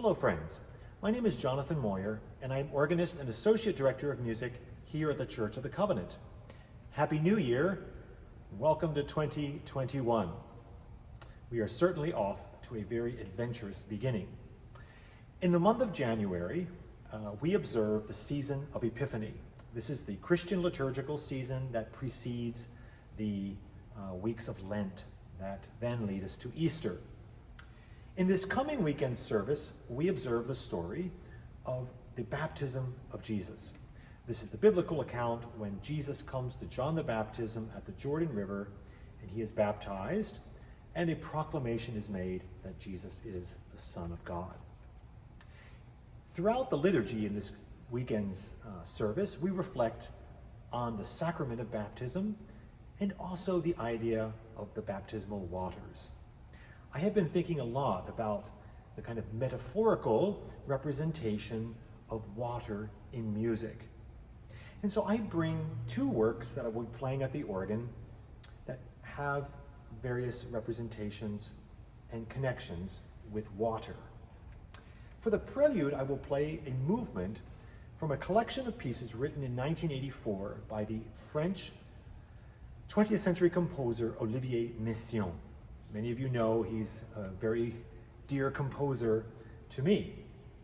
Hello friends, my name is Jonathan Moyer and I'm organist and Associate Director of Music here at the Church of the Covenant. Happy New Year, welcome to 2021. We are certainly off to a very adventurous beginning. In the month of January, we observe the season of Epiphany. This is the Christian liturgical season that precedes the weeks of Lent that then lead us to Easter. In this coming weekend service, we observe the story of the baptism of Jesus. This is the biblical account when Jesus comes to John the Baptist at the Jordan River and he is baptized, and a proclamation is made that Jesus is the Son of God. Throughout the liturgy in this weekend's service, we reflect on the sacrament of baptism and also the idea of the baptismal waters. I have been thinking a lot about the kind of metaphorical representation of water in music. And so I bring two works that I will be playing at the organ that have various representations and connections with water. For the prelude, I will play a movement from a collection of pieces written in 1984 by the French 20th century composer Olivier Messiaen. Many of you know he's a very dear composer to me,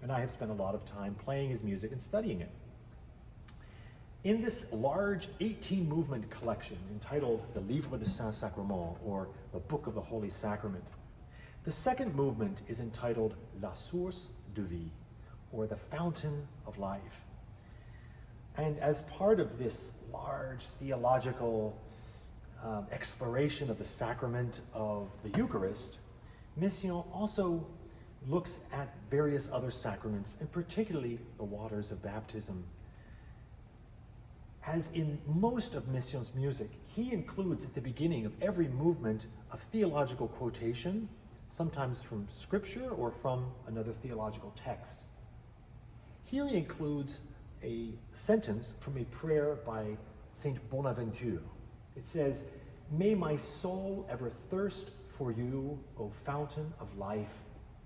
and I have spent a lot of time playing his music and studying it. In this large 18-movement collection entitled the Livre de Saint-Sacrement, or the Book of the Holy Sacrament, the second movement is entitled La Source de Vie, or the Fountain of Life. And as part of this large theological exploration of the sacrament of the Eucharist, Messiaen also looks at various other sacraments, and particularly the waters of baptism. As in most of Messiaen's music, he includes at the beginning of every movement a theological quotation, sometimes from scripture or from another theological text. Here he includes a sentence from a prayer by Saint Bonaventure. It says, "May my soul ever thirst for you, O fountain of life,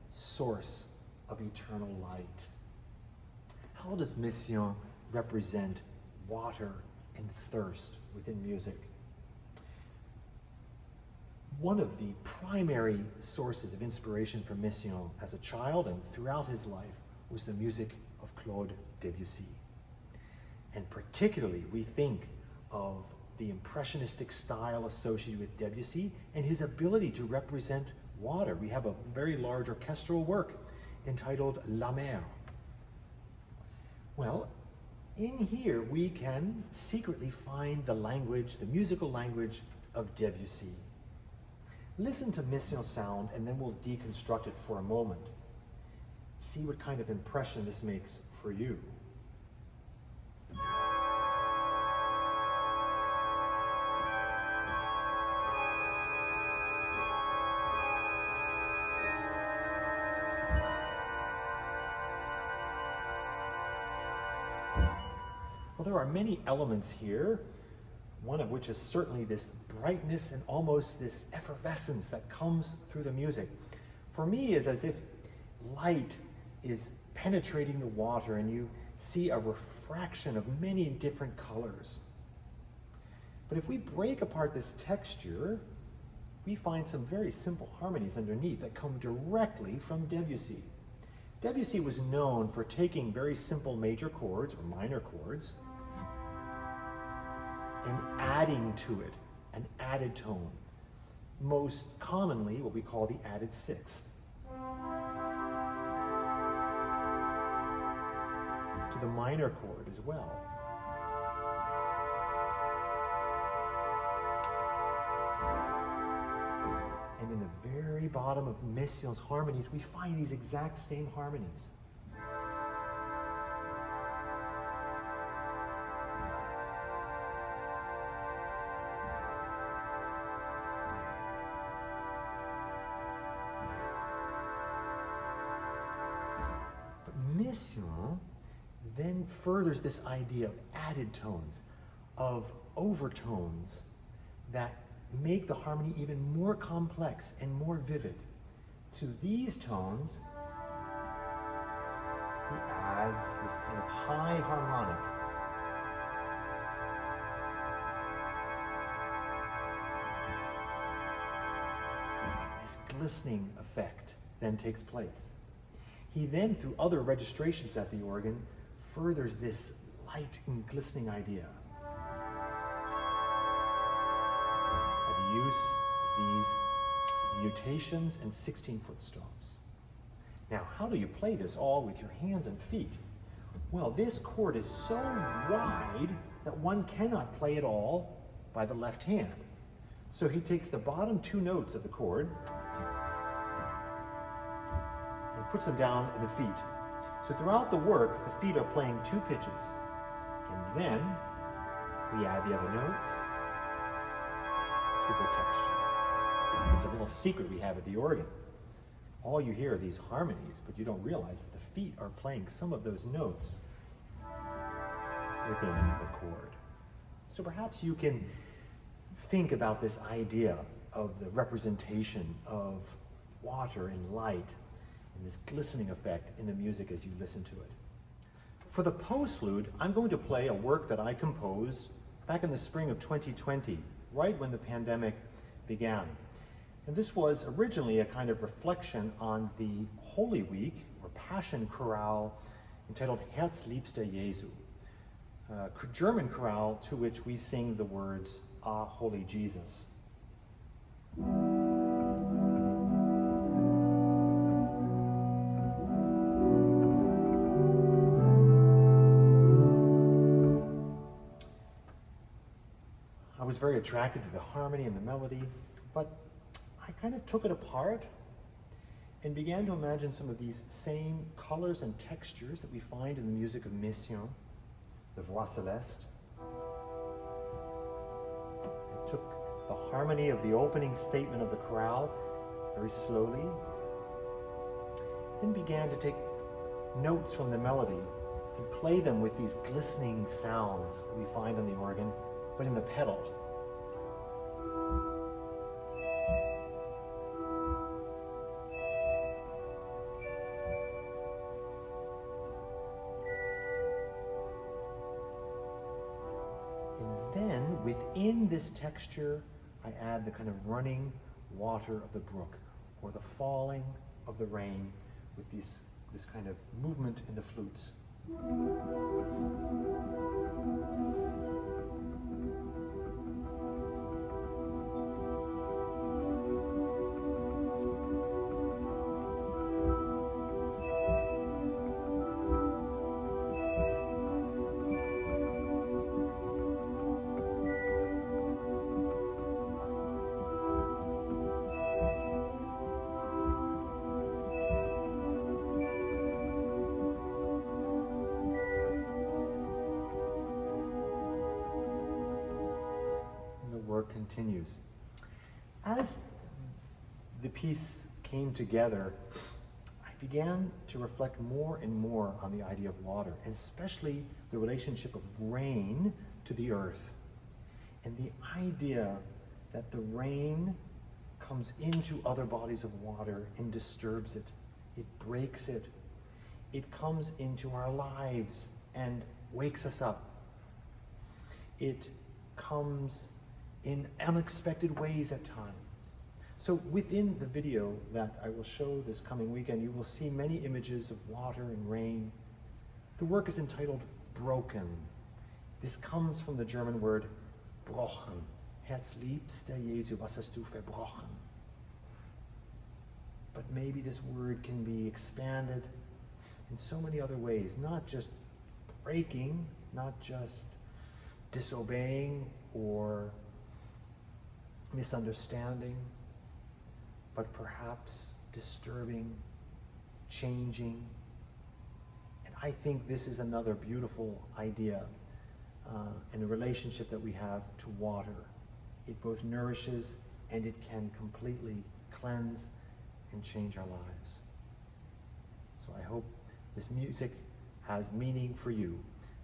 source of eternal light." How does Messiaen represent water and thirst within music? One of the primary sources of inspiration for Messiaen as a child and throughout his life was the music of Claude Debussy. And particularly, we think of the impressionistic style associated with Debussy and his ability to represent water. We have a very large orchestral work entitled La Mer. Well, in here we can secretly find the language, the musical language of Debussy. Listen to Messiaen's sound and then we'll deconstruct it for a moment. See what kind of impression this makes for you. Well, there are many elements here, one of which is certainly this brightness and almost this effervescence that comes through the music. For me, it's as if light is penetrating the water and you see a refraction of many different colors. But if we break apart this texture, we find some very simple harmonies underneath that come directly from Debussy. Debussy was known for taking very simple major chords or minor chords and adding to it an added tone, most commonly what we call the added sixth, to the minor chord as well. And in the very bottom of Messiaen's harmonies, we find these exact same harmonies. Messiaen then furthers this idea of added tones, of overtones that make the harmony even more complex and more vivid. To these tones, he adds this kind of high harmonic. This glistening effect then takes place. He then, through other registrations at the organ, furthers this light and glistening idea. By the use of these mutations and 16-foot stops. Now, how do you play this all with your hands and feet? Well, this chord is so wide that one cannot play it all by the left hand. So he takes the bottom two notes of the chord and puts them down in the feet. So throughout the work, the feet are playing two pitches. And then we add the other notes to the texture. It's a little secret we have at the organ. All you hear are these harmonies, but you don't realize that the feet are playing some of those notes within the chord. So perhaps you can think about this idea of the representation of water and light and this glistening effect in the music as you listen to it. For the postlude, I'm going to play a work that I composed back in the spring of 2020, right when the pandemic began. And this was originally a kind of reflection on the Holy Week, or Passion Chorale, entitled Herzlipste Jesu, a German chorale to which we sing the words, Ah, Holy Jesus. I was very attracted to the harmony and the melody, but I kind of took it apart and began to imagine some of these same colors and textures that we find in the music of Mission, the Voix Céleste. I took the harmony of the opening statement of the chorale very slowly, then began to take notes from the melody and play them with these glistening sounds that we find on the organ, but in the pedal. Then, within this texture, I add the kind of running water of the brook, or the falling of the rain, with this kind of movement in the flutes. Work continues. As the piece came together, I began to reflect more and more on the idea of water, and especially the relationship of rain to the earth, and the idea that the rain comes into other bodies of water and disturbs it. It breaks it. It comes into our lives and wakes us up. It comes in unexpected ways at times. So within the video that I will show this coming weekend, you will see many images of water and rain. The work is entitled Broken. This comes from the German word brochen. Herzlipste Jesu, was hast du verbrochen? But maybe this word can be expanded in so many other ways, not just breaking, not just disobeying or misunderstanding, but perhaps disturbing, changing. And I think this is another beautiful idea in the relationship that we have to water. It both nourishes and it can completely cleanse and change our lives. So I hope this music has meaning for you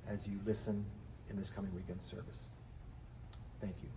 as you listen in this coming weekend service. Thank you.